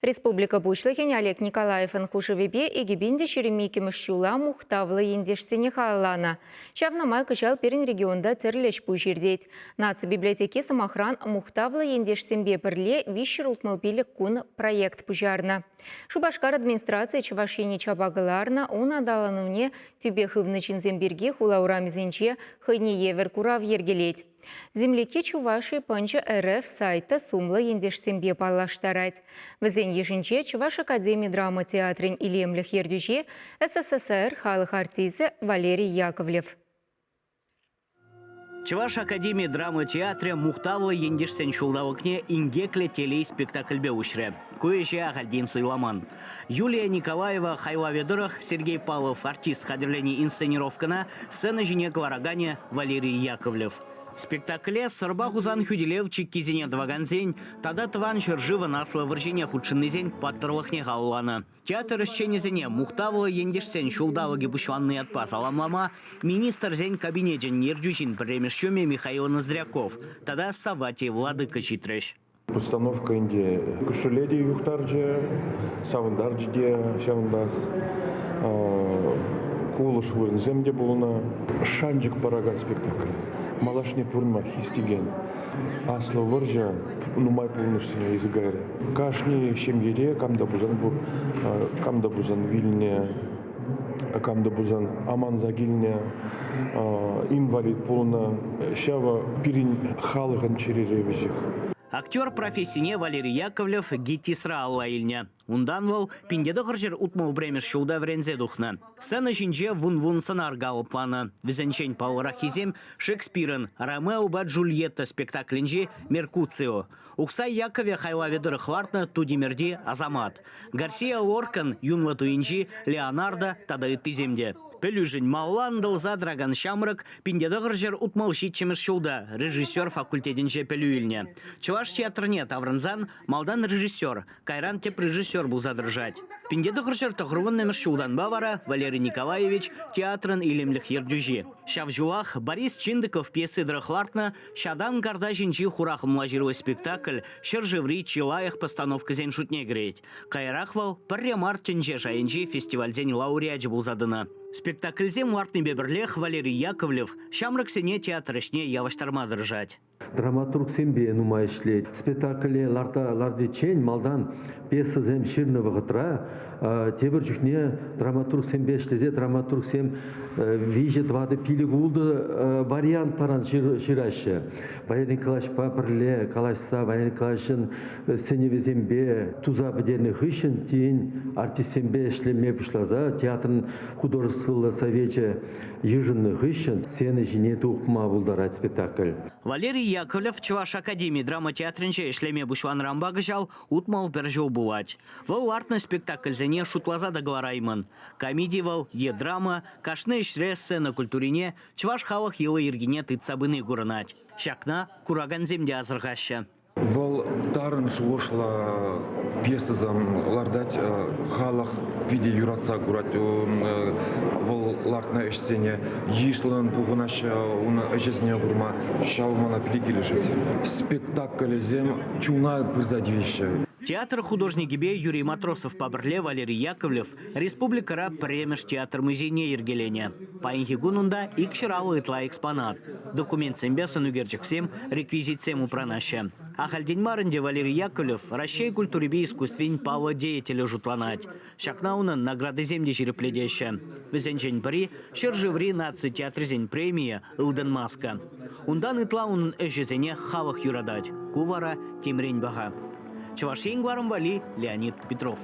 Республика Бушлыхен Олег Николаевын хушевебе егебинде шеремейке мышчула мухтавлы ендешсене халлана. Шавнамай кышал перен регионда церлеш пушердеть. Наци библиотеки самохран мухтавлы ендешсембе пірле вишер утмылпилік кун проект пужарна. Шубашкар администрация Чавашини чабагыларна он адалануне тюбехывны чинземберге хулаурамизенче хыйне евер курав ергелеть. Земляки Чуваши панча РФ сайта сумла ендешсембе паллаштарать. Візен ешінче Чуваш Академии драма театрын илемліх ердюже СССР халық артисі Валерий Яковлев. Чуваш Академии драмы театре мухтавлы ендешсен шулдавыкне ингекле телей спектакльбе ушре. Куеже Агальдин Суйламан. Юлия Николаева Хайла Ведырах, Сергей Павлов, артист хадерлений инсценировкана, сцена жене Кварагане Валерий Яковлев. Спектакле сырба хузан хюделев чиккизине дваганзень, тада тван шыржива насла выржине худшиннызень паттырлыхне галлана. Театр исченезене мухтавлы ендешсен шулдавыги бушланный отпас аламлама, министр зень кабинетен нердюжин премешчуме Михаил Ноздряков, тада Савати Владыка Читреш. Постановка инде кушеледи юхтарджи, савандарджи, шавандах, кулыш вырнземде булына, шанджик параган спектакль. Малашне пурма хистиген. Асло выржа, нумай пулнышсыне изыгайры. Кашни шемгере, камда бузан вильне, камда бузан аманзагильне, инвалид пулна, шава пирин халыган череревежих. Актер профессине Валерий Яковлев гитисра аллаильня. Унданвал пиндеды хыржыр утмал бремеш шулда врензе духна. Сцена жинже вун-вун санаргалы плана. Визенчень палрахизем Шекспирен Ромео ба Джульетта спектаклинже Меркуцио. Ухсай Якове Хайла Ведыры хвартна Тудимерди Азамат. Гарсия Лоркан юнва туинжи Леонардо тада итиземде. Пелюжень малландыл задраган шамрак пиндеды хыржыр утмал щитчемеш шулда режиссер факультетинже пелюильня. Чуваш театрне таврынзан малдан режиссер, кайран теп режиссер был задржать. Пиндеды хыржыр тахрувыннемеш шулдан бавара Валерий Николаевич театрын илемлих ердюжи. Шавжулах Борис Чиндыков пьесы драхлартна шадан гарда жинчи хурах млажировый спектакль шыржеври чилаях постановка зен шутне греть. Кайрахвал парре мартинже шайынчи фестиваль зен лауреат был задана. Спектакльзе мартный беберлех Валерий Яковлев шамрак сене театрышне яваштарма держать. Драматург сембе нумайшлет. Спектакле ларды чень малдан пьеса зем ширного гатра. Тебер жүхне драматург сембе шлезе драматург сем виже двады пили гулды вариант таран шираще. Валерий Николаевич папрле калашса Валерий Николаевичын сцене зембе туза бедерный хыщен тень артист сембе шлеме пушлаза театрын художественного совете ежинный хыщен сцены жіне тухма булдарать спектакль. Валерий Яковлев Чуваш Академии драма театрынче шлеме бушлан рамбага жал утмал бержу бувать. Вол артный спектакль зене шутлаза договарайман. Комедий вол е драма, кашны шре сцена культурине Чуваш хавах елы ергине тыцабыны гуранать. Шакна кураган земде азыргаща. Вол тарын шуошла пьесазам лардать халах виде юратса гурать вол лартна эшсене ишлан бугунаша он эшсене гурма шаумана пиликилешет. Спектакль зем чуна призадвище. Театр художники бе Юрий Матросов пабрле Валерий Яковлев республикара премеш театр музейне ергелене. Паинхи гунунда икширалы итла экспонат. Документ сембесан угерчиксем реквизит сему пранаща. Ахальдень марынде Валерий Яковлев расчей культуребе искусствень пава деятеля жутланать. Шакнаунан награды земде черепледеща. Везенчень пари шержеври наци театрзень премия Илден Маска. Ундан итлаунан эшезене хавах юрадать. Кувара Тимрень Бага. Чувашень Гварам Вали Леонид Петров.